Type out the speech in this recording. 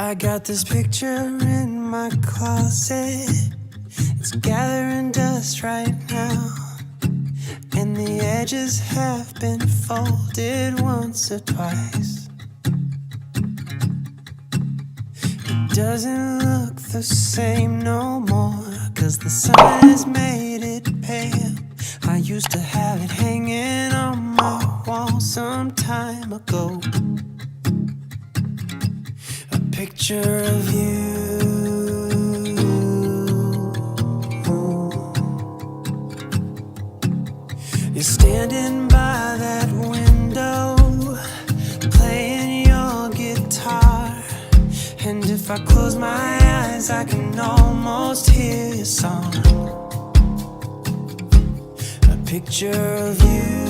I got this picture in my closet. It's gathering dust right now, and the edges have been folded once or twice. It doesn't look the same no more, 'cause the sun has made it pale. I used to have it hanging on my wall some time ago. A picture of you. You're standing by that window, playing your guitar, and if I close my eyes I can almost hear your song. A picture of you.